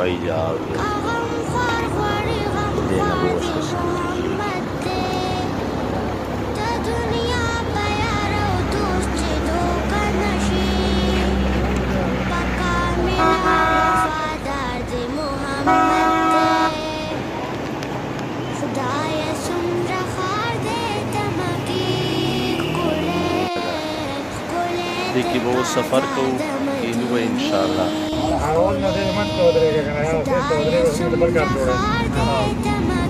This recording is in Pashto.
خواهی جاو دینا بوش देखिए वो सफ़र को इनू इंशाल्लाह اول نه دې مټ ته ودرېږه کنه یا اوس ته ودرېږه د بل کار جوړه